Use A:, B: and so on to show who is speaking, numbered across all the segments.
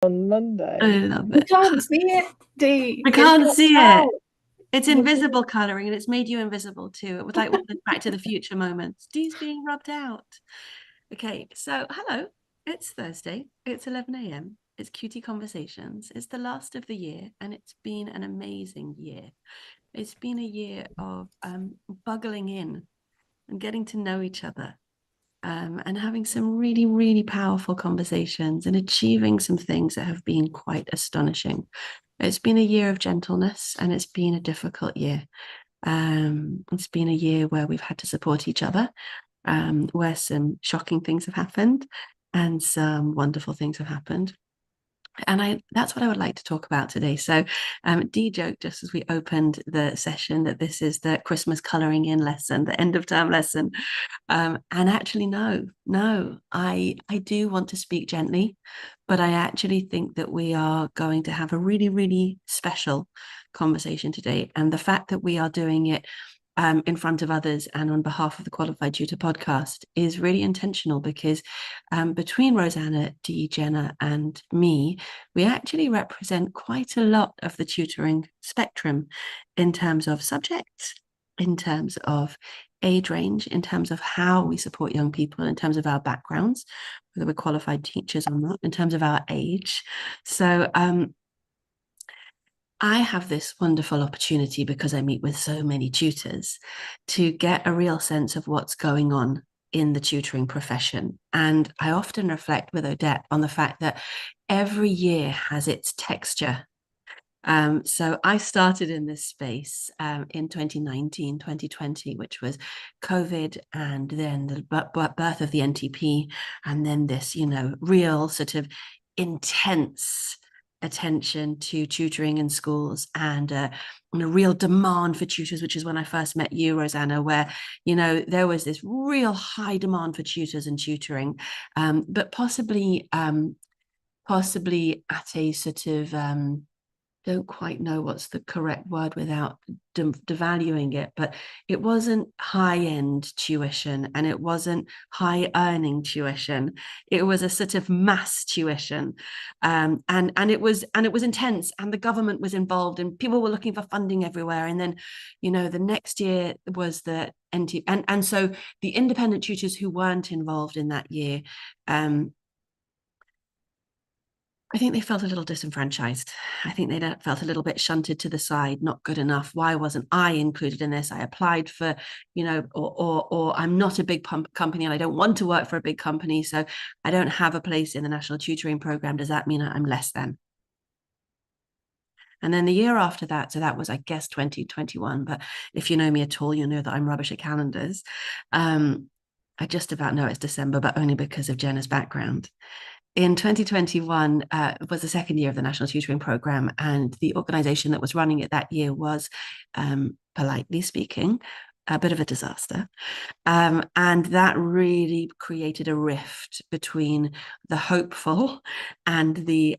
A: On Monday.
B: I love
A: We
B: it.
A: can't see it, Dee.
B: I
A: It's
B: can't
A: not
B: see it.
A: out.
B: It's
A: What do
B: invisible coloring and it's made you invisible too. It was like one of the Back to the Future moments. Dee's being rubbed out. Okay, so hello. It's Thursday. It's 11 a.m. It's Cutie Conversations. It's the last of the year and it's been an amazing year. It's been a year of buggling in and getting to know each other, and having some really, really powerful conversations and achieving some things that have been quite astonishing. It's been a year of gentleness and it's been a difficult year. It's been a year where we've had to support each other, where some shocking things have happened and some wonderful things have happened. And that's what I would like to talk about today. So Dee joked just as we opened the session that this is the Christmas colouring in lesson, the end of term lesson. And actually, no, I do want to speak gently, but I actually think that we are going to have a really, really special conversation today. And the fact that we are doing it in front of others and on behalf of the Qualified Tutor podcast is really intentional because between Rosanna, Dee, Jenna, and me, we actually represent quite a lot of the tutoring spectrum in terms of subjects, in terms of age range, in terms of how we support young people, in terms of our backgrounds, whether we're qualified teachers or not, in terms of our age. So I have this wonderful opportunity because I meet with so many tutors to get a real sense of what's going on in the tutoring profession. And I often reflect with Odette on the fact that every year has its texture. So I started in this space in 2019, 2020, which was COVID, and then the birth of the NTP, and then this, real sort of intense attention to tutoring in schools and a real demand for tutors, which is when I first met you, Rosanna, where, there was this real high demand for tutors and tutoring, but possibly at a sort of don't quite know what's the correct word without devaluing it, but it wasn't high end tuition and it wasn't high earning tuition. It was a sort of mass tuition, and it was intense, and the government was involved, and people were looking for funding everywhere. And then, the next year was the NT, and so the independent tutors who weren't involved in that year, I think they felt a little disenfranchised. I think they felt a little bit shunted to the side, not good enough. Why wasn't I included in this? I applied for, or I'm not a big company and I don't want to work for a big company, so I don't have a place in the national tutoring program. Does that mean I'm less than? And then the year after that, so that was, I guess, 2021. But if you know me at all, you know that I'm rubbish at calendars. I just about know it's December, but only because of Jenna's background. In 2021 was the second year of the National Tutoring Programme, and the organisation that was running it that year was, politely speaking, a bit of a disaster. And that really created a rift between the hopeful and the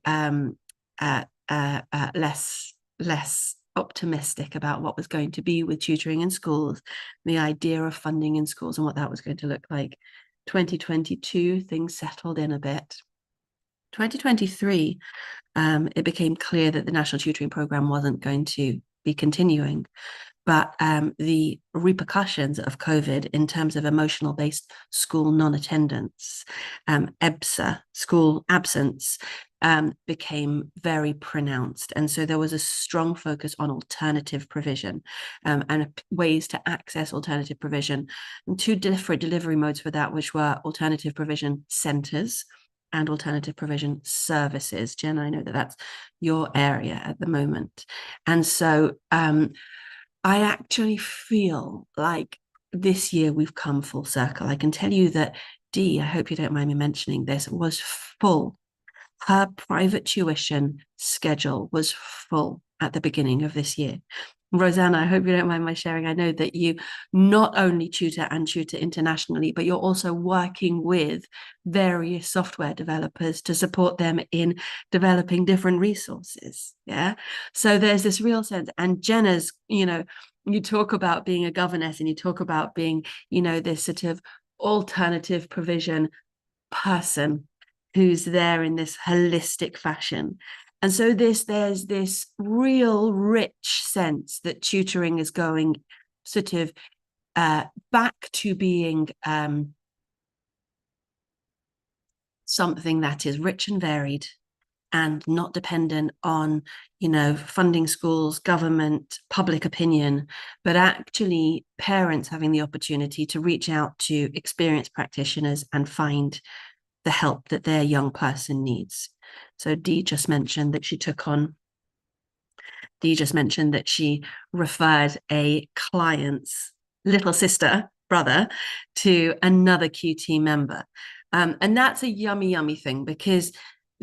B: less optimistic about what was going to be with tutoring in schools, the idea of funding in schools and what that was going to look like. 2022, things settled in a bit. 2023, it became clear that the National Tutoring Programme wasn't going to be continuing. But the repercussions of COVID in terms of emotional based school non attendance, EBSA, school absence, became very pronounced. And so there was a strong focus on alternative provision, and ways to access alternative provision. And two different delivery modes for that, which were alternative provision centres and alternative provision services. Jen, I know that that's your area at the moment. And so I actually feel like this year we've come full circle. I can tell you that Dee, I hope you don't mind me mentioning this, was full. Her private tuition schedule was full at the beginning of this year. Rosanna, I hope you don't mind my sharing. I know that you not only tutor and tutor internationally, but you're also working with various software developers to support them in developing different resources. Yeah. So there's this real sense. And Jenna's, you talk about being a governess and you talk about being, this sort of alternative provision person. who's there in this holistic fashion. And so there's this real rich sense that tutoring is going sort of back to being something that is rich and varied and not dependent on, funding schools, government, public opinion, but actually parents having the opportunity to reach out to experienced practitioners and find the help that their young person needs. So Dee just mentioned that she referred a client's little sister, brother, to another QT member. And that's a yummy thing, because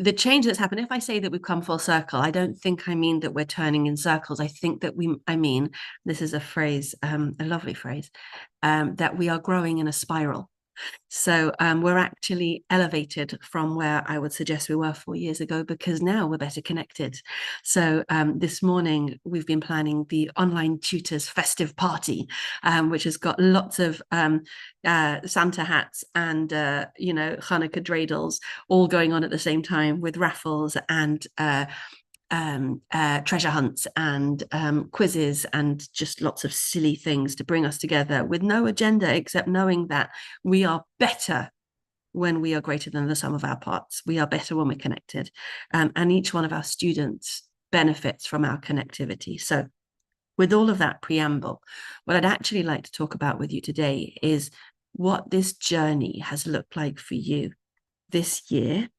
B: the change that's happened, if I say that we've come full circle, I don't think I mean that we're turning in circles. I think that I mean, this is a phrase, a lovely phrase, that we are growing in a spiral. So we're actually elevated from where I would suggest we were 4 years ago, because now we're better connected. So this morning we've been planning the online tutors festive party, which has got lots of Santa hats and Hanukkah dreidels all going on at the same time, with raffles and treasure hunts and quizzes and just lots of silly things to bring us together, with no agenda except knowing that we are better when we are greater than the sum of our parts. We are better when we're connected, and each one of our students benefits from our connectivity. So with all of that preamble, what I'd actually like to talk about with you today is what this journey has looked like for you this year,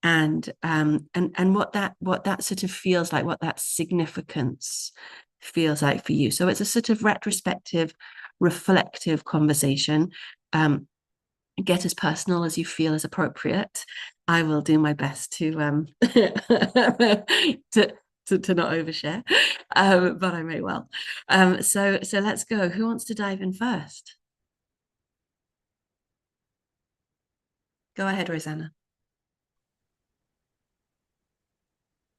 B: and what that sort of feels like, what that significance feels like for you. So it's a sort of retrospective, reflective conversation. Get as personal as you feel is appropriate. I will do my best to to not overshare, but I may well. So let's go. Who wants to dive in first? Go ahead, Rosanna.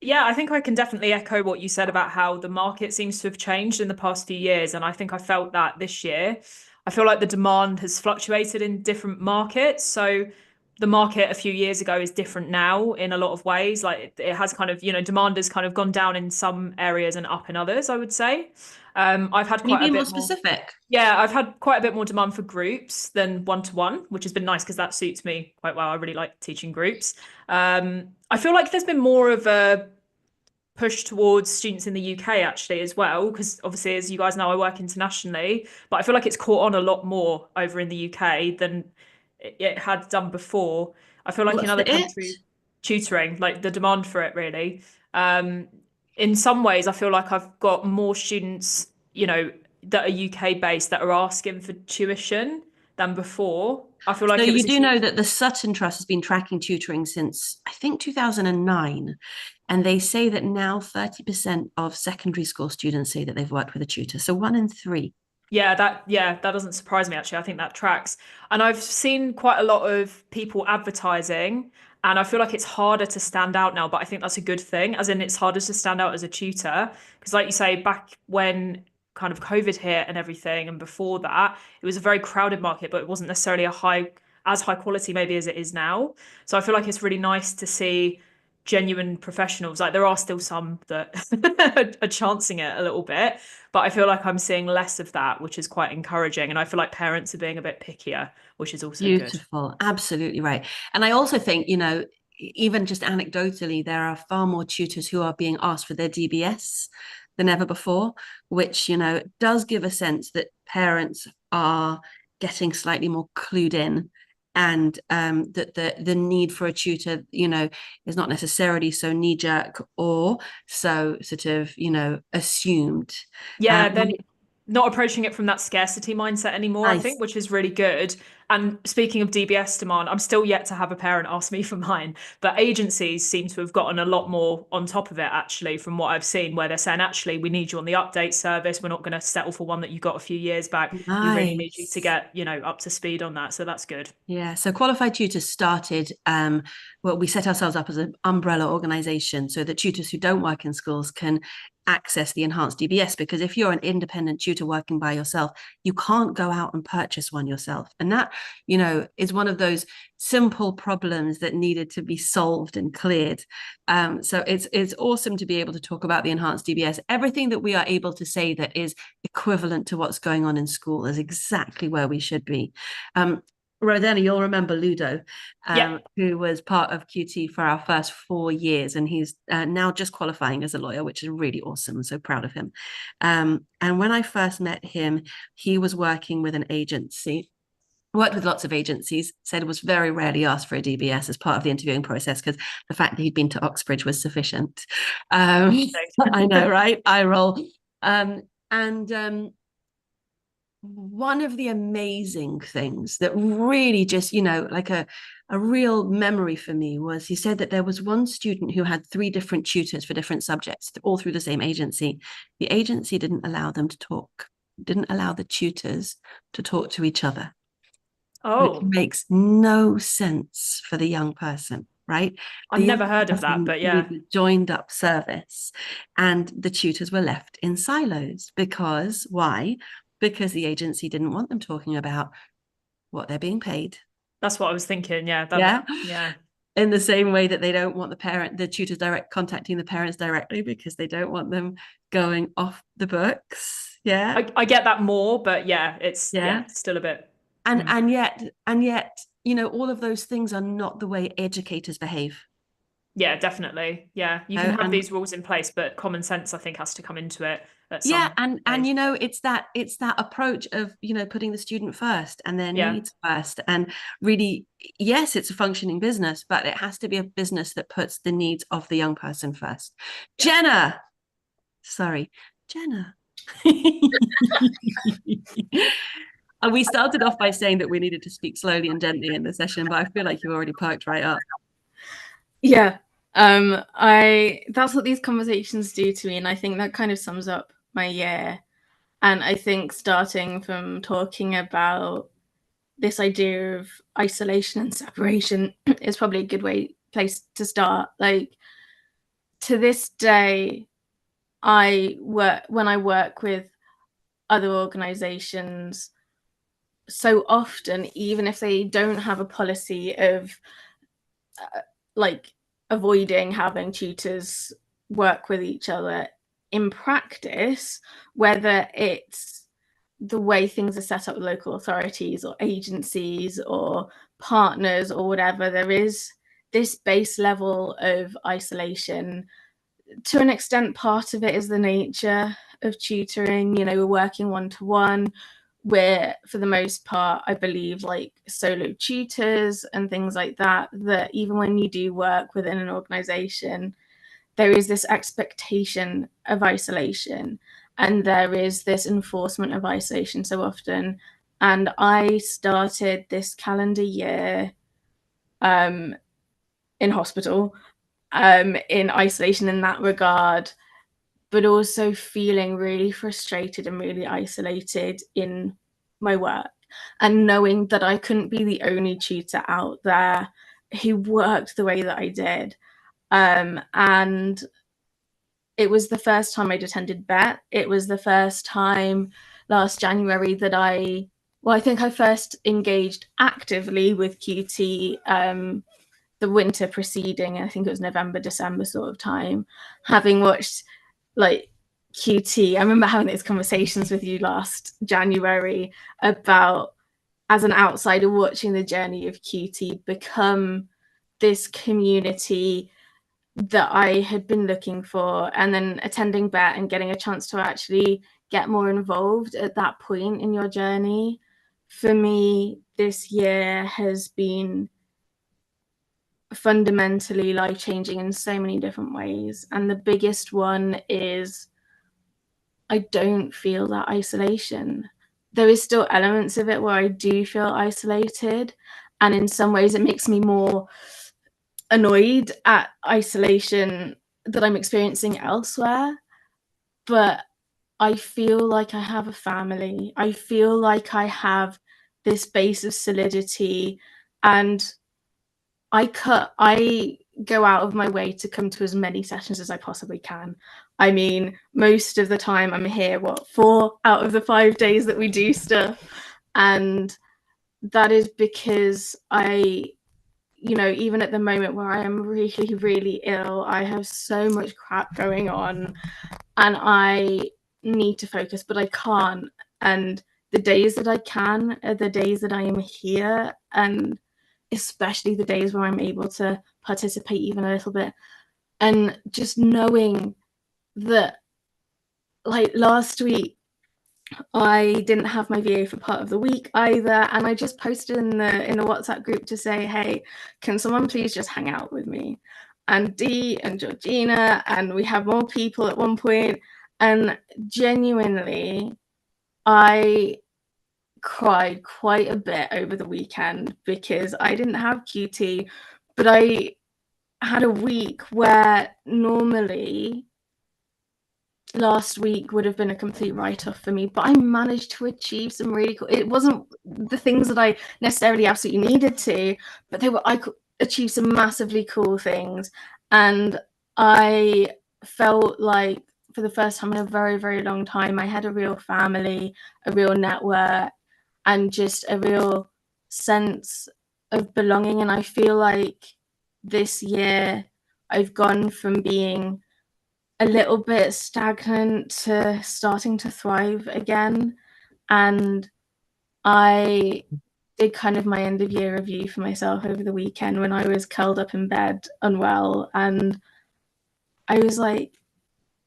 A: Yeah, I think I can definitely echo what you said about how the market seems to have changed in the past few years. And I think I felt that this year. I feel like the demand has fluctuated in different markets. So the market a few years ago is different now in a lot of ways. Like it has kind of, demand has kind of gone down in some areas and up in others, I would say. I've had
B: Can you
A: quite
B: be
A: a
B: more
A: bit more.
B: specific?
A: Yeah, I've had quite a bit more demand for groups than one-to-one, which has been nice because that suits me quite well. I really like teaching groups. I feel like there's been more of a push towards students in the UK actually as well, because obviously, as you guys know, I work internationally, but I feel like it's caught on a lot more over in the UK than it had done before. I feel like in
B: What's
A: other
B: the it?
A: countries, tutoring, like the demand for it really. Um, in some ways, I feel like I've got more students, that are UK based that are asking for tuition than before. I feel
B: So
A: like it
B: you
A: was a
B: do know
A: huge.
B: that the Sutton Trust has been tracking tutoring since, I think, 2009. And they say that now 30% of secondary school students say that they've worked with a tutor. So 1 in 3.
A: Yeah, that doesn't surprise me actually. I think that tracks. And I've seen quite a lot of people advertising, and I feel like it's harder to stand out now, but I think that's a good thing, as in it's harder to stand out as a tutor. Because like you say, back when kind of COVID hit and everything, and before that, it was a very crowded market, but it wasn't necessarily as high quality maybe as it is now. So I feel like it's really nice to see genuine professionals. Like there are still some that are chancing it a little bit, but I feel like I'm seeing less of that, which is quite encouraging. And I feel like parents are being a bit pickier, which is also good.
B: Beautiful. Absolutely right. And I also think, even just anecdotally, there are far more tutors who are being asked for their DBS than ever before, which, does give a sense that parents are getting slightly more clued in, and that the need for a tutor, is not necessarily so knee-jerk or so sort of, assumed.
A: Yeah, then not approaching it from that scarcity mindset anymore, I think,
B: Nice.
A: which is really good. And speaking of DBS demand, I'm still yet to have a parent ask me for mine, but agencies seem to have gotten a lot more on top of it, actually, from what I've seen, where they're saying, actually, we need you on the update service. We're not going to settle for one that you got a few years back. We really need you to
B: Nice.
A: get, up to speed on that. So that's good.
B: Yeah, so qualified tutors started well, we set ourselves up as an umbrella organization so that tutors who don't work in schools can access the enhanced DBS, because if you're an independent tutor working by yourself, you can't go out and purchase one yourself. And that, is one of those simple problems that needed to be solved and cleared. So it's awesome to be able to talk about the enhanced DBS. Everything that we are able to say that is equivalent to what's going on in school is exactly where we should be. Rosanna, you'll remember Ludo,
A: Yeah.
B: who was part of QT for our first 4 years, and he's now just qualifying as a lawyer, which is really awesome. I'm so proud of him. And when I first met him, he was working with an agency, worked with lots of agencies, said was very rarely asked for a DBS as part of the interviewing process because the fact that he'd been to Oxbridge was sufficient. I know, right? I roll. And one of the amazing things that really just, like a real memory for me was he said that there was one student who had 3 different tutors for different subjects, all through the same agency. The agency didn't allow them to talk, didn't allow the tutors to talk to each other, which
A: Oh,
B: makes no sense for the young person, right?
A: I've
B: The young
A: never heard of that,
B: person
A: but yeah.
B: needed joined up service, and the tutors were left in silos. Because why? Because the agency didn't want them talking about what they're being paid.
A: That's what I was thinking. Yeah,
B: Yeah.
A: yeah.
B: In the same way that they don't want the tutors contacting the parents directly, because they don't want them going off the books. Yeah.
A: I get that more, but yeah,
B: Yeah.
A: still a bit.
B: And
A: Mm.
B: and yet, all of those things are not the way educators behave.
A: Yeah, definitely. Yeah, you can have
B: And
A: these rules in place, but common sense, I think, has to come into it at
B: yeah,
A: some
B: and
A: stage.
B: it's that approach of putting the student first and their
A: Yeah,
B: needs first, and really, yes, it's a functioning business, but it has to be a business that puts the needs of the young person first.
A: yeah.
B: Jenna, sorry, Jenna. We started off by saying that we needed to speak slowly and gently in the session, but I feel like you've already perked right up.
C: Yeah. I that's what these conversations do to me, and I think that kind of sums up my year. And I think starting from talking about this idea of isolation and separation is probably a good place to start. Like, to this day, when I work with other organizations, so often, even if they don't have a policy of like avoiding having tutors work with each other, in practice, whether it's the way things are set up with local authorities or agencies or partners or whatever, there is this base level of isolation. To an extent, part of it is the nature of tutoring. We're working one to one. We're, for the most part, I believe, like solo tutors and things like that, that even when you do work within an organization, there is this expectation of isolation and there is this enforcement of isolation so often. And I started this calendar year um, in hospital, in isolation in that regard, but also feeling really frustrated and really isolated in my work, and knowing that I couldn't be the only tutor out there who worked the way that I did. And it was the first time I'd attended BET. It was the first time last January that I think I first engaged actively with QT the winter preceding. I think it was November, December sort of time, having watched like QT. I remember having these conversations with you last January about, as an outsider, watching the journey of QT become this community that I had been looking for, and then attending BET and getting a chance to actually get more involved at that point in your journey. For me, this year has been fundamentally life changing in so many different ways. And the biggest one is I don't feel that isolation. There is still elements of it where I do feel isolated. And in some ways, it makes me more annoyed at isolation that I'm experiencing elsewhere. But I feel like I have a family. I feel like I have this base of solidity. And I go out of my way to come to as many sessions as I possibly can. I mean, most of the time I'm here, 4 out of the 5 days that we do stuff. And that is because even at the moment where I am really, really ill, I have so much crap going on and I need to focus, but I can't. And the days that I can are the days that I am here, and especially the days where I'm able to participate even a little bit. And just knowing that, like last week, I didn't have my VA for part of the week either, and I just posted in the WhatsApp group to say, hey, can someone please just hang out with me? And Dee and Georgina, and we have more people at one point, and genuinely, I cried quite a bit over the weekend because I didn't have QT, but I had a week where normally last week would have been a complete write-off for me, but I managed to achieve some really cool. It wasn't the things that I necessarily absolutely needed to, but I could achieve some massively cool things, and I felt like for the first time in a very, very long time, I had a real family, a real network, and just a real sense of belonging. And I feel like this year I've gone from being a little bit stagnant to starting to thrive again. And I did kind of my end of year review for myself over the weekend when I was curled up in bed unwell. And I was like,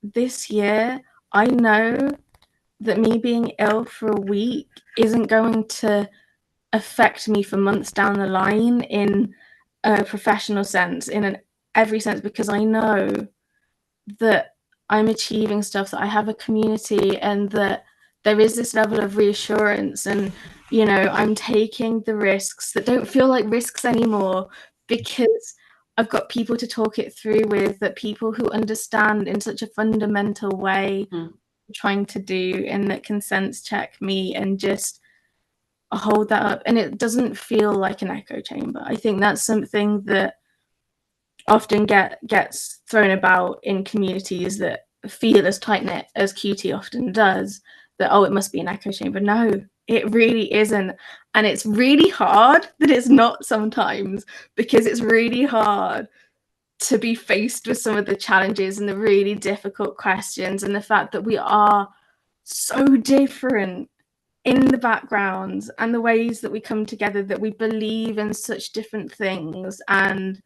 C: this year, I know that me being ill for a week isn't going to affect me for months down the line in a professional sense, in every sense, because I know that I'm achieving stuff, that I have a community, and that there is this level of reassurance. And, I'm taking the risks that don't feel like risks anymore because I've got people to talk it through with, that people who understand in such a fundamental way trying to do, and that can sense check me and just hold that up. And it doesn't feel like an echo chamber. I think that's something that often gets thrown about in communities that feel as tight-knit as QT often does, that, oh, it must be an echo chamber. No, it really isn't. And it's really hard that it's not sometimes, because it's really hard to be faced with some of the challenges and the really difficult questions, and the fact that we are so different in the backgrounds and the ways that we come together, that we believe in such different things. And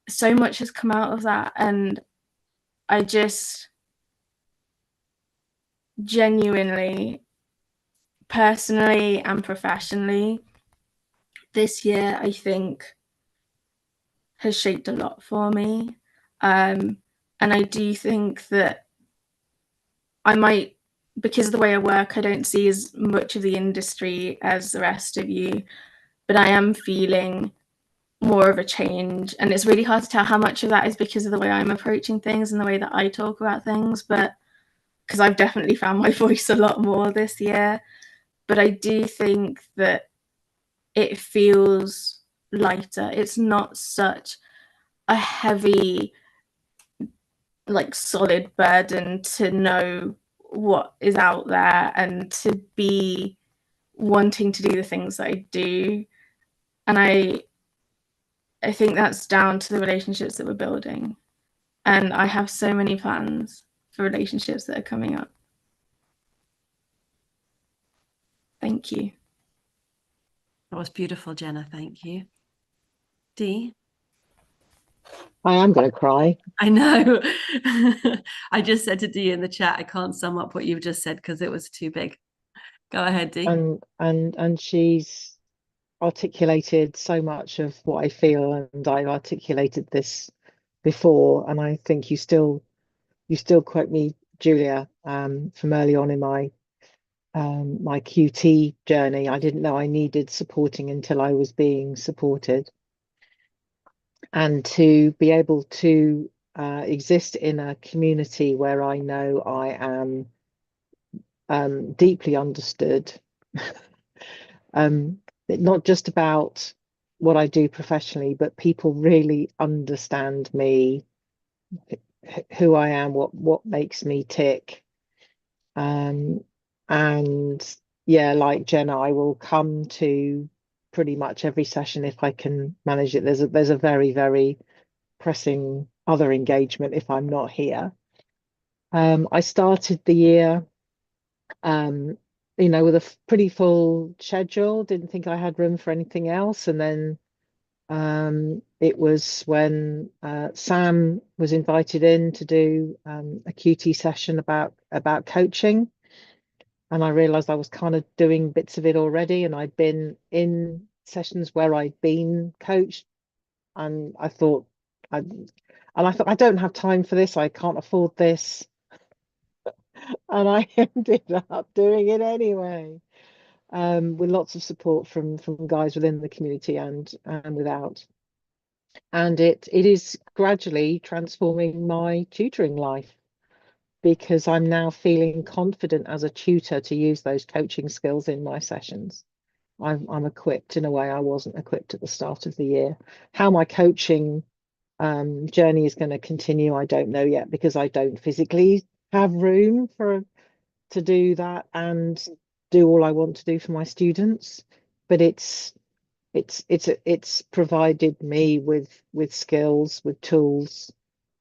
C: so much has come out of that, and I just genuinely, personally and professionally, this year I think has shaped a lot for me. And I do think that I might, because of the way I work, I don't see as much of the industry as the rest of you, but I am feeling more of a change. And it's really hard to tell how much of that is because of the way I'm approaching things and the way that I talk about things, but because I've definitely found my voice a lot more this year. But I do think that it feels lighter. It's not such a heavy, like, solid burden to know what is out there and to be wanting to do the things that I do. And I think that's down to the relationships that we're building. And I have so many plans for relationships that are coming up. Thank you.
B: That was beautiful, Jenna. Thank you. Dee?
D: I am going to cry.
B: I know. I just said to Dee in the chat, I can't sum up what you've just said because it was too big. Go ahead, Dee.
D: And she's articulated so much of what I feel, and I've articulated this before, and I think you still quote me, Julia, from early on in my my QT journey. I didn't know I needed supporting until I was being supported. And to be able to exist in a community where I know I am deeply understood, not just about what I do professionally, but people really understand me, who I am, what makes me tick. Um, and yeah, like Jenna, I will come to pretty much every session if I can manage it. There's a very, very pressing other engagement if I'm not here. I started the year, um, with a pretty full schedule. Didn't think I had room for anything else, and then it was when Sam was invited in to do a QT session about coaching, and I realized I was kind of doing bits of it already, and I'd been in sessions where I'd been coached, and I thought I don't have time for this. I can't afford this, and I ended up doing it anyway, with lots of support from guys within the community and without. And it is gradually transforming my tutoring life because I'm now feeling confident as a tutor to use those coaching skills in my sessions. I'm equipped in a way I wasn't equipped at the start of the year. How my coaching journey is going to continue, I don't know yet because I don't physically have room to do that and do all I want to do for my students. But it's provided me with skills, with tools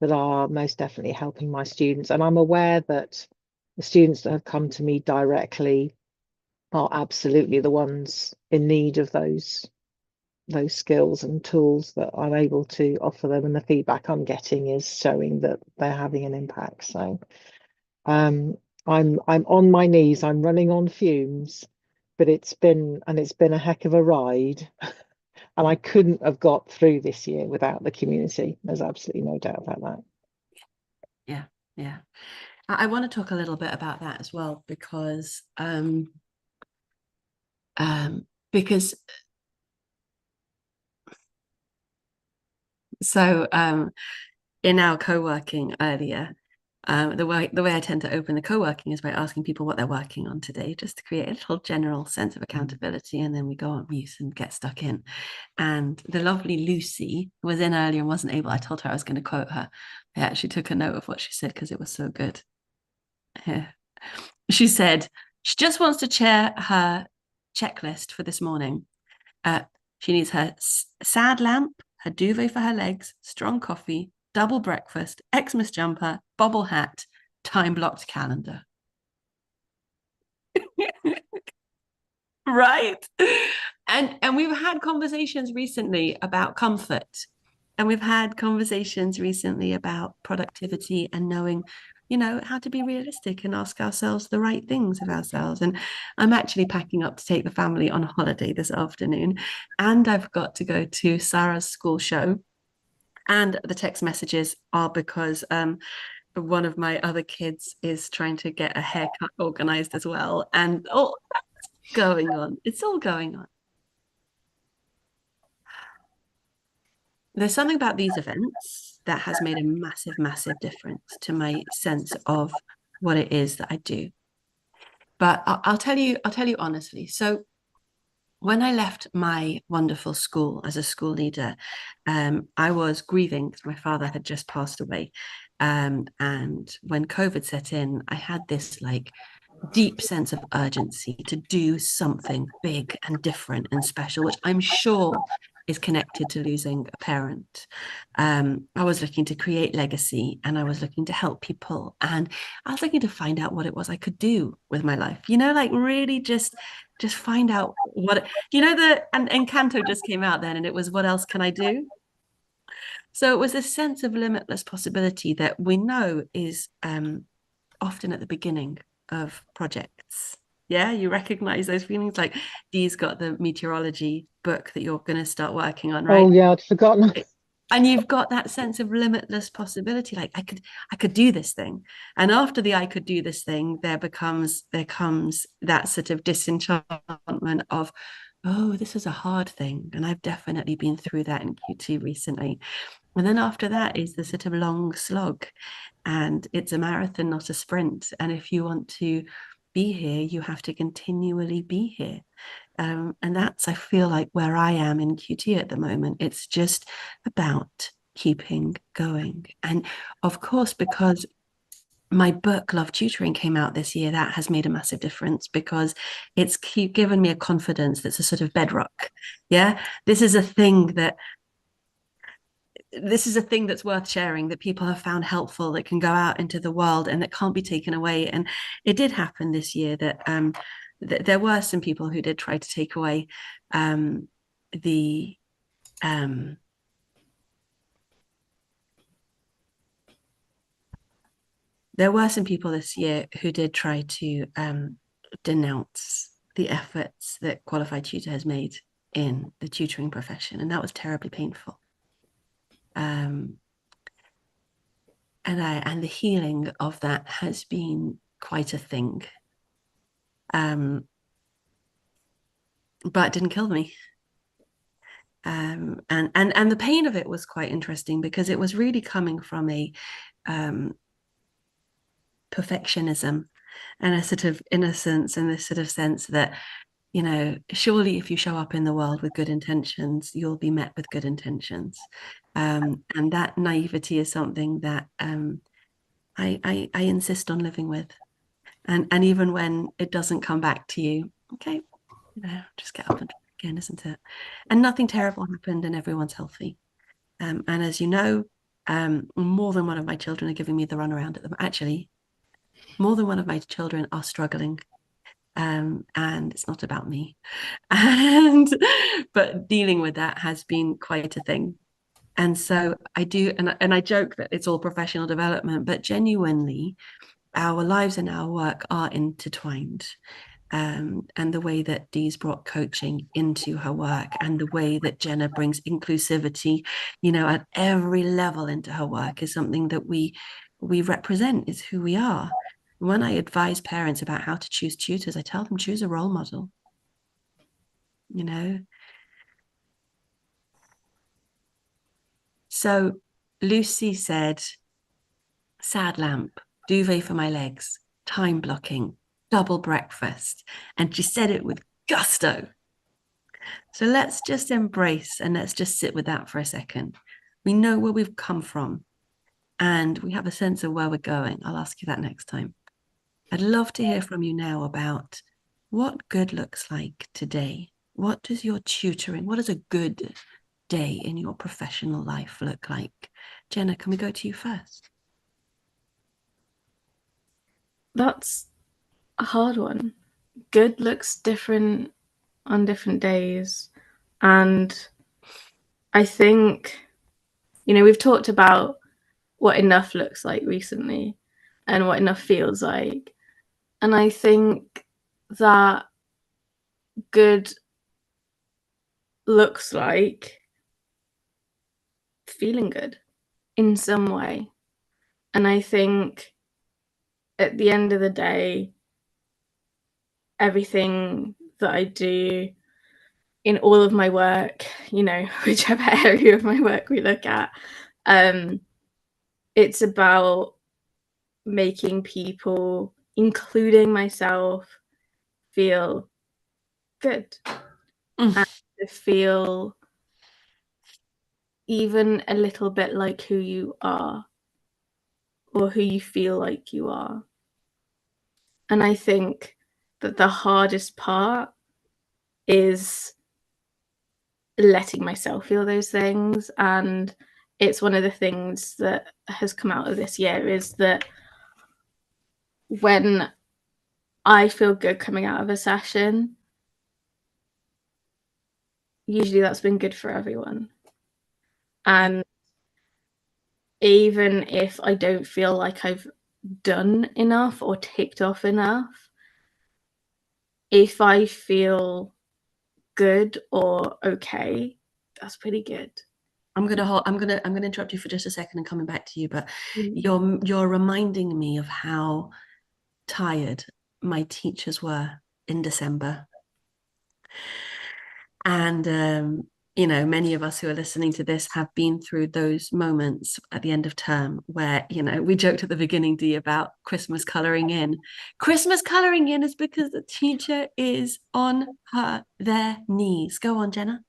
D: that are most definitely helping my students. And I'm aware that the students that have come to me directly are absolutely the ones in need of those skills and tools that I'm able to offer them. And the feedback I'm getting is showing that they're having an impact. So um, I'm on my knees, I'm running on fumes, but it's been a heck of a ride. And I couldn't have got through this year without the community. There's absolutely no doubt about that.
B: Yeah, yeah. I want to talk a little bit about that as well because because so in our co-working earlier, the way I tend to open the co-working is by asking people what they're working on today, just to create a little general sense of accountability, and then we go on mute and get stuck in. And the lovely Lucy was in earlier and wasn't able. I told her I was going to quote her. I actually took a note of what she said because it was so good. Yeah. She said she just wants to share her checklist for this morning. She needs her sad lamp, her duvet for her legs, strong coffee, double breakfast, Xmas jumper, bobble hat, time blocked calendar. Right. And we've had conversations recently about comfort. And we've had conversations recently about productivity and knowing, how to be realistic and ask ourselves the right things of ourselves. And I'm actually packing up to take the family on a holiday this afternoon. And I've got to go to Sarah's school show. And the text messages are because one of my other kids is trying to get a haircut organized as well. And all that's going on. It's all going on. There's something about these events that has made a massive, massive difference to my sense of what it is that I do. But I'll tell you honestly. So when I left my wonderful school as a school leader, I was grieving because my father had just passed away. And when COVID set in, I had this deep sense of urgency to do something big and different and special, which I'm sure is connected to losing a parent. I was looking to create legacy and I was looking to help people. And I was looking to find out what it was I could do with my life, really just find out what, and Encanto just came out then and it was, what else can I do? So it was a sense of limitless possibility that we know is often at the beginning of projects. Yeah, you recognize those feelings. Like Dee's got the meteorology book that you're going to start working on, right?
D: Oh yeah, I'd forgotten.
B: And you've got that sense of limitless possibility. Like I could do this thing. And after the I could do this thing, there comes that sort of disenchantment of, oh, this is a hard thing. And I've definitely been through that in Q2 recently. And then after that is the sort of long slog. And it's a marathon, not a sprint. And if you want to be here, you have to continually be here. And that's, I feel like, where I am in QT at the moment. It's just about keeping going. And of course, because my book Love Tutoring came out this year, that has made a massive difference, because it's given me a confidence that's a sort of bedrock. Yeah, this is a thing that's worth sharing, that people have found helpful, that can go out into the world and that can't be taken away. And it did happen this year that there were some people who did try to take away the there were some people this year who did try to denounce the efforts that Qualified Tutor has made in the tutoring profession, and that was terribly painful. And the healing of that has been quite a thing. But it didn't kill me. And the pain of it was quite interesting, because it was really coming from a perfectionism and a sort of innocence, and this sort of sense that, you know, surely if you show up in the world with good intentions, you'll be met with good intentions. And that naivety is something that I insist on living with. And even when it doesn't come back to you, okay, you know, just get up and try again, isn't it? And nothing terrible happened, and everyone's healthy. And as you know, more than one of my children are giving me the runaround at them. Actually, more than one of my children are struggling. And it's not about me. But dealing with that has been quite a thing. And so I do, and I joke that it's all professional development, but genuinely, our lives and our work are intertwined. And the way that Dee's brought coaching into her work, and the way that Jenna brings inclusivity, you know, at every level into her work, is something that we represent, is who we are. When I advise parents about how to choose tutors, I tell them, choose a role model, you know. So Lucy said, sad lamp, duvet for my legs, time blocking, double breakfast. And she said it with gusto. So let's just embrace, and let's just sit with that for a second. We know where we've come from, and we have a sense of where we're going. I'll ask you that next time. I'd love to hear from you now about what good looks like today. What does your tutoring, what does a good day in your professional life look like? Jenna, can we go to you first?
C: That's a hard one. Good looks different on different days. And I think, you know, we've talked about what enough looks like recently and what enough feels like. And I think that good looks like feeling good in some way. And I think at the end of the day, everything that I do in all of my work, you know, whichever area of my work we look at, it's about making people, including myself, feel good and to feel even a little bit like who you are, or who you feel like you are. And I think that the hardest part is letting myself feel those things. And it's one of the things that has come out of this year, is that when I feel good coming out of a session, usually that's been good for everyone. And even if I don't feel like I've done enough or ticked off enough, if I feel good or okay, that's pretty good.
B: I'm gonna interrupt you for just a second and coming back to you, but you're reminding me of how tired my teachers were in December. And you know, many of us who are listening to this have been through those moments at the end of term where, you know, we joked at the beginning, Dee, about Christmas colouring in. Christmas colouring in is because the teacher is on their knees. Go on, Jenna.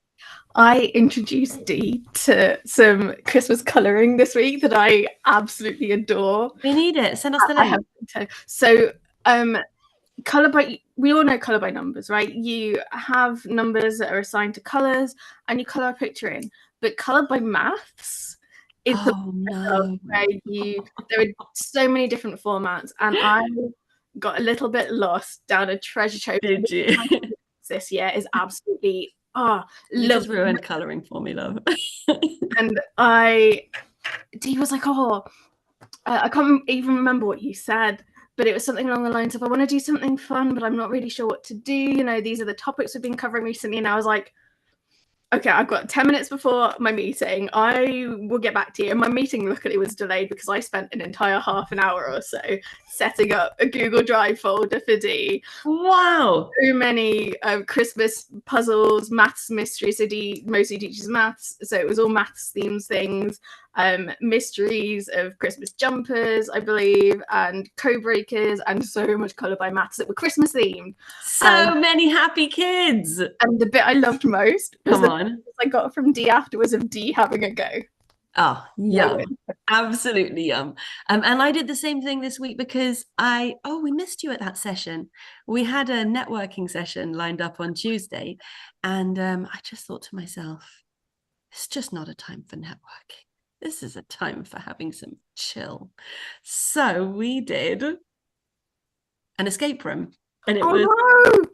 C: I introduced Dee to some Christmas colouring this week that I absolutely adore.
B: We need it. Send us the link.
C: So, color by, we all know color by numbers, right? You have numbers that are assigned to colors and you color a picture in, but color by maths is there are so many different formats, and I got a little bit lost down a treasure trove.
B: Did you?
C: This year is absolutely
B: you just ruined colouring for me, love.
C: And Dee was like, I can't even remember what you said, but it was something along the lines of, I want to do something fun, but I'm not really sure what to do. You know, these are the topics we've been covering recently. And I was like, okay, I've got 10 minutes before my meeting. I will get back to you. And my meeting, luckily, was delayed because I spent an entire half an hour or so setting up a Google Drive folder for Dee.
B: Wow.
C: So many Christmas puzzles, maths mysteries. So Dee mostly teaches maths. So it was all maths themes things. Mysteries of Christmas jumpers, I believe, and code breakers, and so much colour by maths that were Christmas themed.
B: So many happy kids.
C: And the bit I loved most was
B: the
C: I got from Dee afterwards of Dee having a go.
B: Oh, yum. Absolutely yum. And I did the same thing this week because we missed you at that session. We had a networking session lined up on Tuesday, and I just thought to myself, it's just not a time for networking. This is a time for having some chill. So we did an escape room, and it was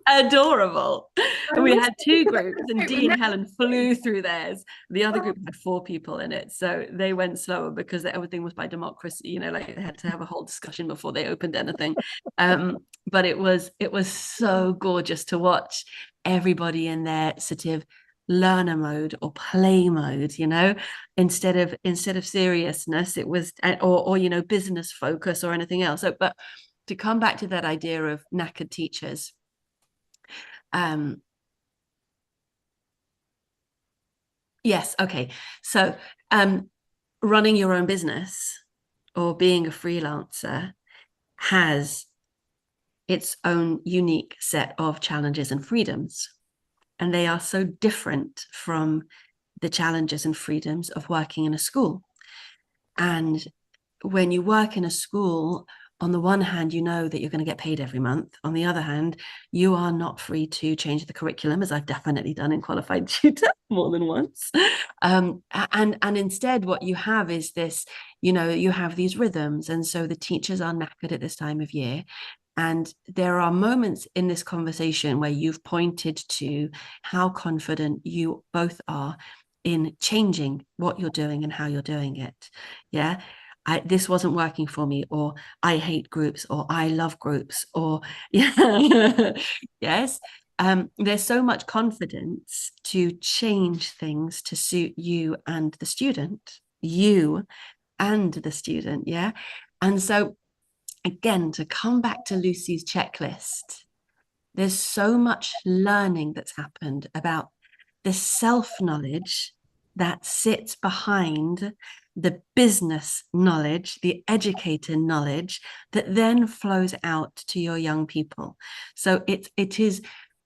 B: adorable. And we had two groups, and Dee and Helen flew through theirs. The other group had 4 people in it, so they went slower because everything was by democracy. You know, like they had to have a whole discussion before they opened anything. But it was so gorgeous to watch everybody in their sort of learner mode or play mode, you know, instead of seriousness, it was or you know, business focus or anything else. So, but to come back to that idea of knackered teachers, yes, okay. So running your own business or being a freelancer has its own unique set of challenges and freedoms. And they are so different from the challenges and freedoms of working in a school. And when you work in a school, on the one hand, you know that you're going to get paid every month. On the other hand, you are not free to change the curriculum, as I've definitely done in qualified tutor more than once. And instead, what you have is this, you know, you have these rhythms. And so the teachers are knackered at this time of year. And there are moments in this conversation where you've pointed to how confident you both are in changing what you're doing and how you're doing it. Yeah. This wasn't working for me, or I hate groups, or I love groups, or yeah. Yes. There's so much confidence to change things to suit you and the student. Yeah. And so again, to come back to Lucy's checklist, there's so much learning that's happened about the self-knowledge that sits behind the business knowledge, the educator knowledge that then flows out to your young people. So it is,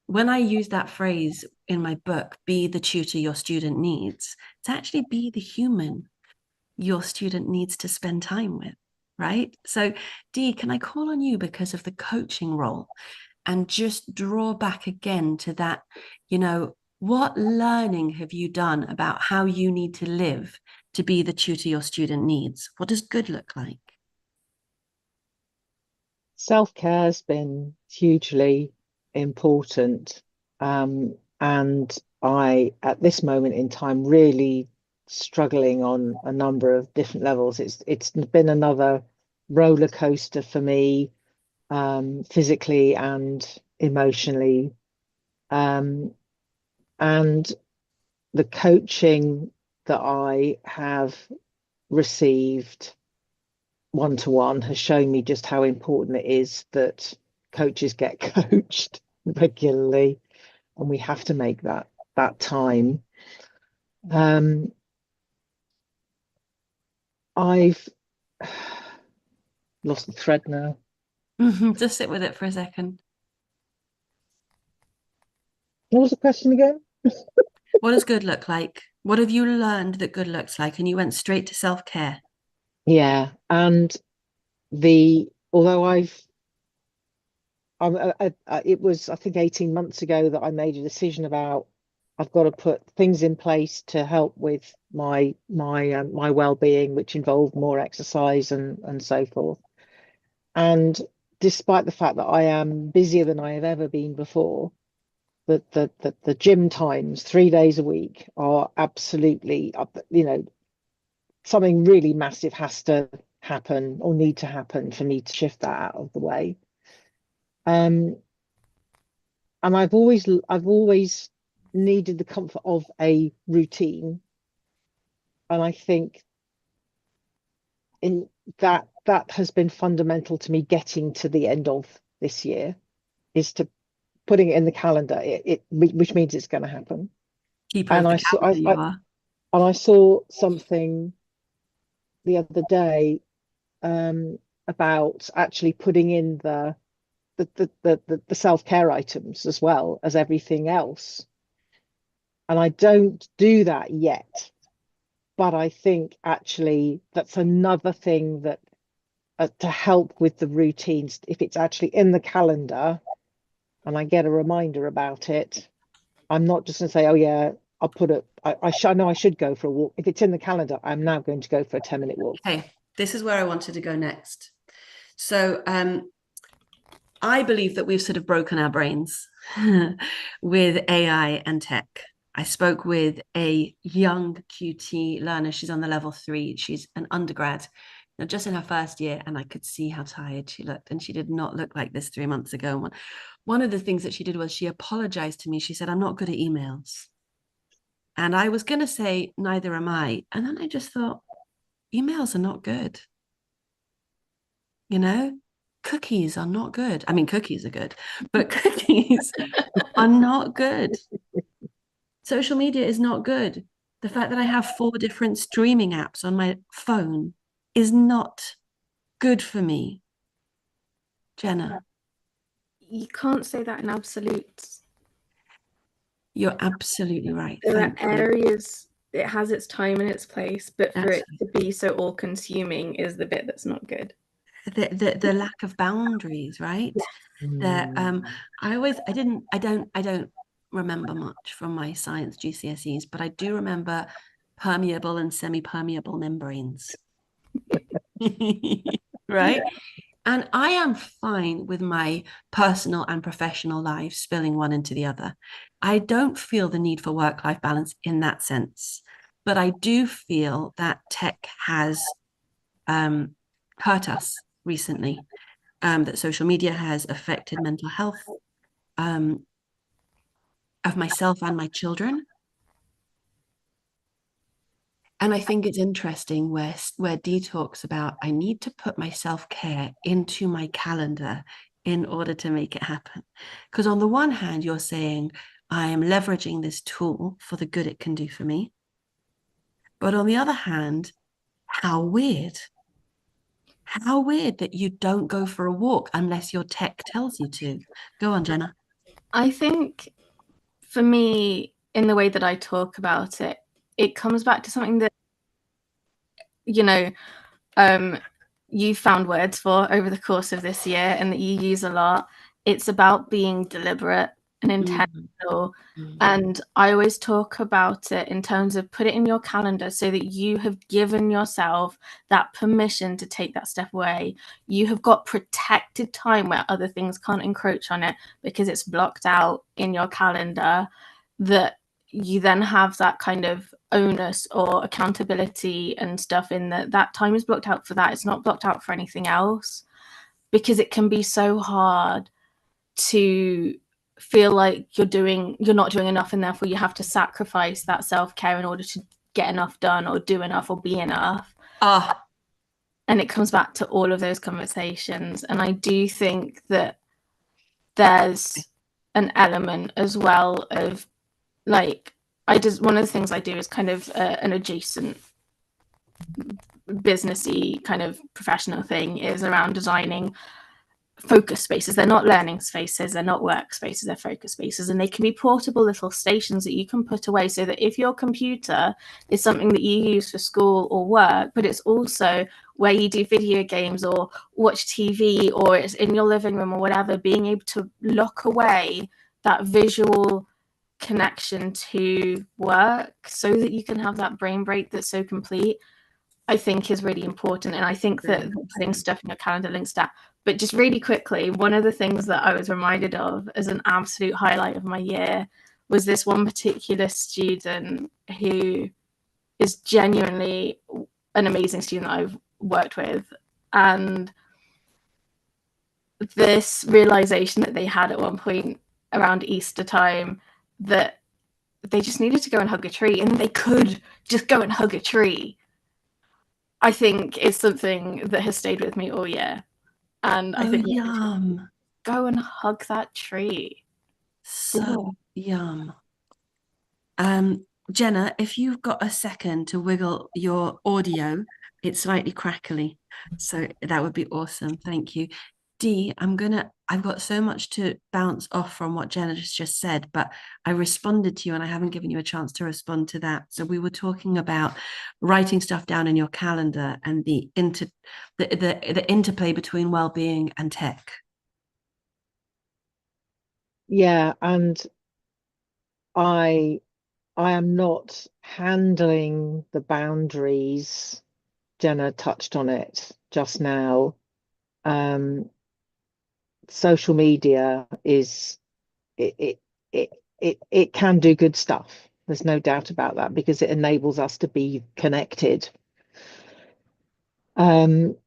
B: when I use that phrase in my book, be the tutor your student needs, it's actually be the human your student needs to spend time with, right? So Dee, can I call on you because of the coaching role and just draw back again to that, you know, what learning have you done about how you need to live to be the tutor your student needs? What does good look like?
D: Self-care has been hugely important. And I, at this moment in time, really struggling on a number of different levels. It's been another roller coaster for me, physically and emotionally. And the coaching that I have received one-to-one has shown me just how important it is that coaches get coached regularly, and we have to make that time. I've lost the thread now.
B: Just sit with it for a second.
D: What was the question again?
B: What does good look like? What have you learned that good looks like? And you went straight to self-care.
D: Yeah, and although it was, I think, 18 months ago that I made a decision about I've got to put things in place to help with my well-being, which involved more exercise and so forth. And despite the fact that I am busier than I have ever been before, the gym times 3 days a week are absolutely, something really massive has to happen or need to happen for me to shift that out of the way. And I've always needed the comfort of a routine, and I think in that has been fundamental to me getting to the end of this year, is to putting it in the calendar, which means it's going to happen.
B: Keeper
D: And
B: of the
D: I saw
B: calendar, you are.
D: and I saw something the other day about actually putting in the self-care items as well as everything else. And I don't do that yet, but I think actually that's another thing that to help with the routines. If it's actually in the calendar and I get a reminder about it, I'm not just going to say, oh yeah, I'll put it. I know I should go for a walk. If it's in the calendar, I'm now going to go for a 10-minute walk.
B: Okay, this is where I wanted to go next. So I believe that we've sort of broken our brains with AI and tech. I spoke with a young QT learner. She's on the level 3. She's an undergrad, just in her first year, and I could see how tired she looked. And she did not look like this 3 months ago. One of the things that she did was she apologized to me. She said, I'm not good at emails. And I was going to say, neither am I. And then I just thought, emails are not good. Cookies are not good. I mean, cookies are good, but cookies are not good. Social media is not good. The fact that I have 4 different streaming apps on my phone is not good for me. Jenna.
C: You can't say that in absolutes.
B: You're absolutely right.
C: There are areas, it has its time and its place, but for it to be so all-consuming is the bit that's not good.
B: The lack of boundaries, right? I don't remember much from my science GCSEs, but I do remember permeable and semi-permeable membranes. Right? And I am fine with my personal and professional lives spilling one into the other. I don't feel the need for work-life balance in that sense, but I do feel that tech has hurt us recently, that social media has affected mental health of myself and my children. And I think it's interesting where Dee talks about, I need to put my self-care into my calendar in order to make it happen. Because on the one hand, you're saying, I am leveraging this tool for the good it can do for me. But on the other hand, how weird that you don't go for a walk unless your tech tells you to. Go on, Jenna.
C: I think for me, in the way that I talk about it, it comes back to something that, you found words for over the course of this year and that you use a lot. It's about being deliberate and intentional. And I always talk about it in terms of put it in your calendar so that you have given yourself that permission to take that step away. You have got protected time where other things can't encroach on it because it's blocked out in your calendar, that you then have that kind of onus or accountability and stuff in that time is blocked out for that. It's not blocked out for anything else, because it can be so hard to feel like you're not doing enough, and therefore you have to sacrifice that self-care in order to get enough done or do enough or be enough. And it comes back to all of those conversations. And I do think that there's an element as well of like one of the things I do is kind of an adjacent businessy kind of professional thing is around designing focus spaces. They're not learning spaces, they're not workspaces, they're focus spaces, and they can be portable little stations that you can put away, so that if your computer is something that you use for school or work, but it's also where you do video games or watch TV, or it's in your living room or whatever, being able to lock away that visual connection to work so that you can have that brain break that's so complete, I think is really important. And I think that putting stuff in your calendar links to that. But just really quickly, one of the things that I was reminded of as an absolute highlight of my year was this one particular student who is genuinely an amazing student that I've worked with. And this realization that they had at one point around Easter time that they just needed to go and hug a tree, and they could just go and hug a tree, I think is something that has stayed with me all year. And I think
B: yum.
C: Go and hug that tree.
B: So yum. Jenna, if you've got a second to wiggle your audio, it's slightly crackly. So that would be awesome. Thank you. Dee, I've got so much to bounce off from what Jenna just said, but I responded to you and I haven't given you a chance to respond to that. So we were talking about writing stuff down in your calendar and the interplay between well-being and tech.
D: Yeah, and I am not handling the boundaries. Jenna touched on it just now. Social media is it it can do good stuff. There's no doubt about that because it enables us to be connected. And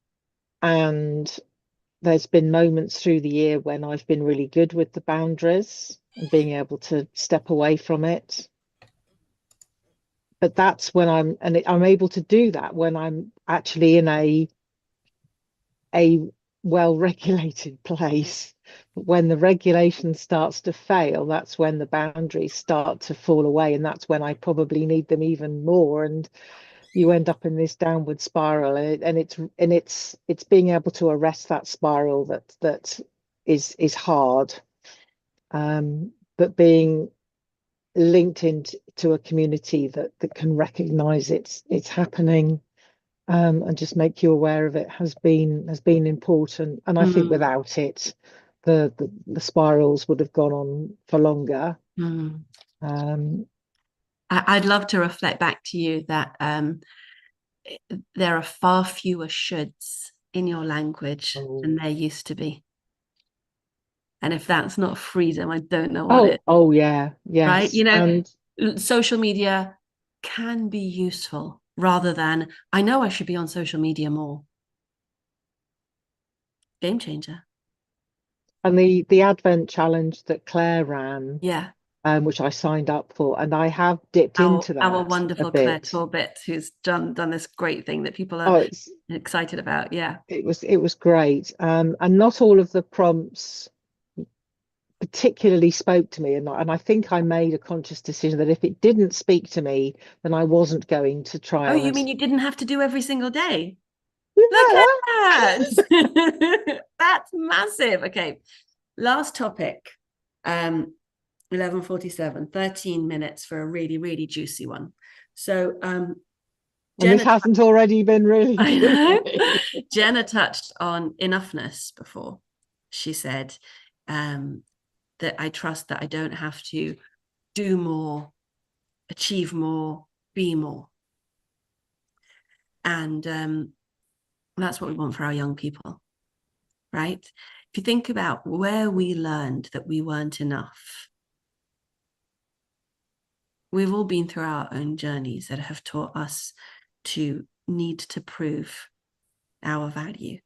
D: there's been moments through the year when I've been really good with the boundaries and being able to step away from it. But that's when I'm able to do that when I'm actually in a well-regulated place. When the regulation starts to fail, that's when the boundaries start to fall away, and that's when I probably need them even more. And you end up in this downward spiral, and it's being able to arrest that spiral that is hard. But being linked into a community that can recognize it's happening, and just make you aware of it has been important. And I think without it, the spirals would have gone on for longer.
B: I'd love to reflect back to you that there are far fewer shoulds in your language than there used to be. And if that's not freedom, I don't know what it.
D: Oh yeah, yes.
B: Right? You know, social media can be useful rather than, I know I should be on social media more. Game changer.
D: And the Advent challenge that Claire ran,
B: yeah,
D: which I signed up for, and I have dipped into that.
B: Our wonderful Claire Torbett, who's done this great thing that people are excited about. Yeah,
D: it was great. And not all of the prompts particularly spoke to me, and I think I made a conscious decision that if it didn't speak to me, then I wasn't going to try.
B: Oh, you mean you didn't have to do every single day?
D: Yeah.
B: Look at that. That's massive. Okay, last topic. 11:47, 13 minutes for a really, really juicy one. So
D: and this hasn't already been really
B: I know. Jenna touched on enoughness before. She said that I trust that I don't have to do more, achieve more, be more. And that's what we want for our young people, right? If you think about where we learned that we weren't enough, we've all been through our own journeys that have taught us to need to prove our value.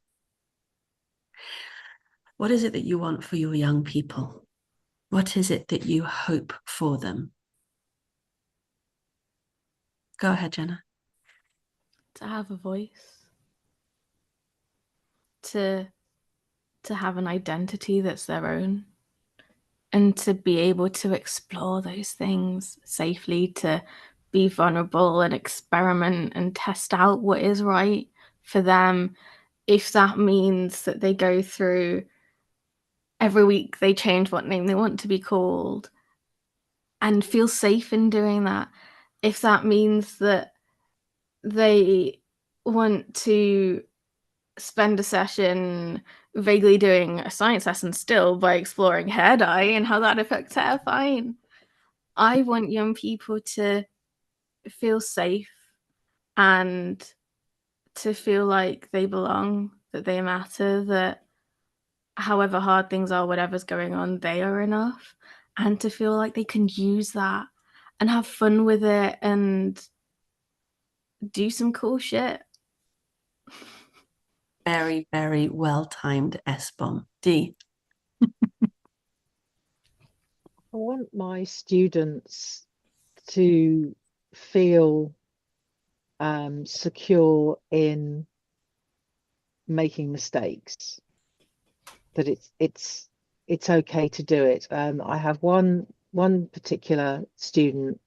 B: What is it that you want for your young people? What is it that you hope for them? Go ahead, Jenna.
C: To have a voice. To have an identity that's their own. and to be able to explore those things safely, to be vulnerable and experiment and test out what is right for them. If that means that they go through every week, they change what name they want to be called and feel safe in doing that. If that means that they want to spend a session vaguely doing a science lesson still by exploring hair dye and how that affects hair, fine. I want young people to feel safe and to feel like they belong, that they matter, that however hard things are, whatever's going on, they are enough, and to feel like they can use that and have fun with it and do some cool shit.
B: Very, very well-timed S-bomb. Dee.
D: I want my students to feel secure in making mistakes, that it's okay to do it. I have one particular student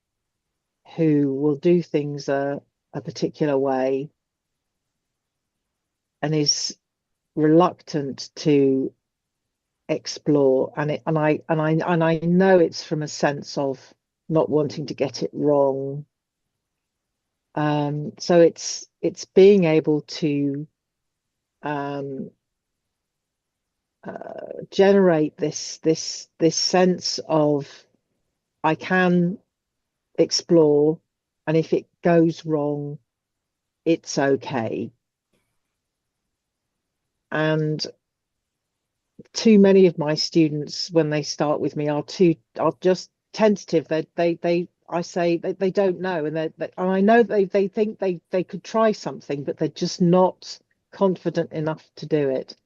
D: who will do things a particular way and is reluctant to explore, and I know it's from a sense of not wanting to get it wrong. So it's being able to generate this sense of I can explore, and if it goes wrong, it's okay. And too many of my students, when they start with me, are just tentative. I say they don't know, and I know they think they could try something, but they're just not confident enough to do it.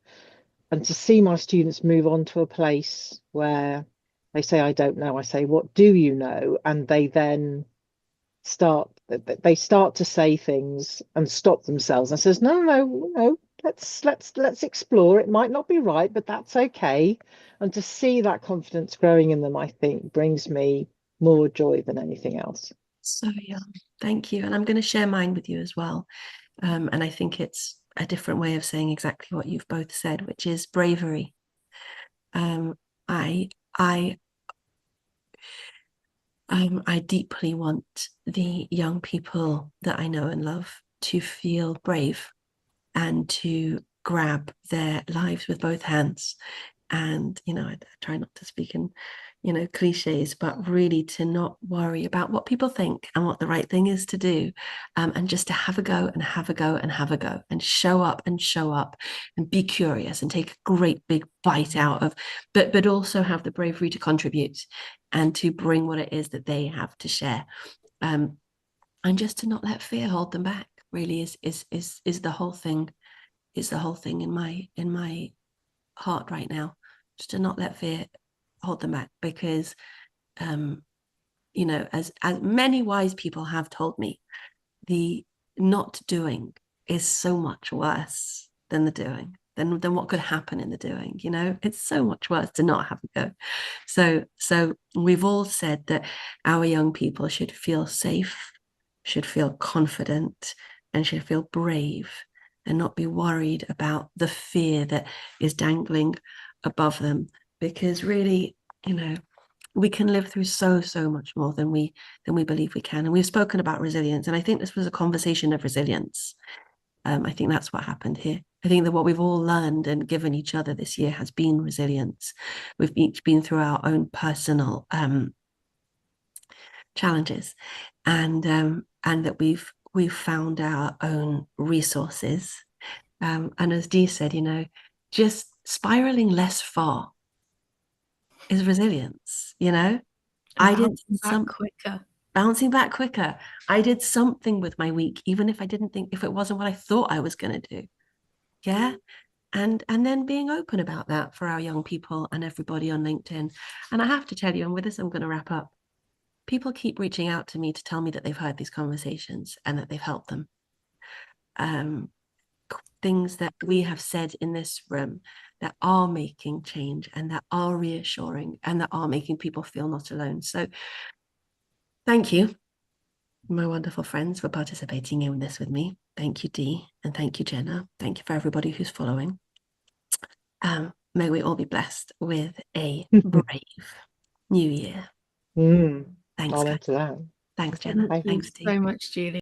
D: And to see my students move on to a place where they say, I don't know, I say, what do you know? And they then start to say things and stop themselves and says, no, let's explore. It might not be right, but that's okay. And to see that confidence growing in them, I think, brings me more joy than anything else.
B: So young. Thank you. And I'm going to share mine with you as well. And I think it's a different way of saying exactly what you've both said, which is bravery. I I deeply want the young people that I know and love to feel brave and to grab their lives with both hands. And, I try not to speak in, cliches, but really to not worry about what people think and what the right thing is to do. And just to have a go and have a go and have a go and show up and be curious and take a great big bite out of, but also have the bravery to contribute and to bring what it is that they have to share. And just to not let fear hold them back really is the whole thing, in my heart right now, just to not let fear hold them back, because as many wise people have told me, the not doing is so much worse than the doing, than what could happen in the doing. It's so much worse to not have a go. So we've all said that our young people should feel safe, should feel confident, and should feel brave, and not be worried about the fear that is dangling above them, because really, we can live through so much more than we believe we can. And we've spoken about resilience, and I think this was a conversation of resilience. I think that's what happened here. I think that what we've all learned and given each other this year has been resilience. We've each been through our own personal challenges, and that we've found our own resources. And as Dee said, just spiraling less far is resilience. I did some
C: quicker.
B: Bouncing back quicker. I did something with my week, even if I didn't think, if it wasn't what I thought I was going to do. Yeah. And then being open about that for our young people and everybody on LinkedIn. And I have to tell you, and with this, I'm going to wrap up. People keep reaching out to me to tell me that they've heard these conversations and that they've helped them. Things that we have said in this room that are making change and that are reassuring and that are making people feel not alone. So thank you, my wonderful friends, for participating in this with me. Thank you, Dee, and thank you, Jenna. Thank you for everybody who's following. May we all be blessed with a brave new year.
D: Mm,
B: Thanks,
D: I'll
B: guys.
D: into that.
B: Thanks, Jenna.
C: Thank you
B: Thanks, Dee.
C: so much, Julie.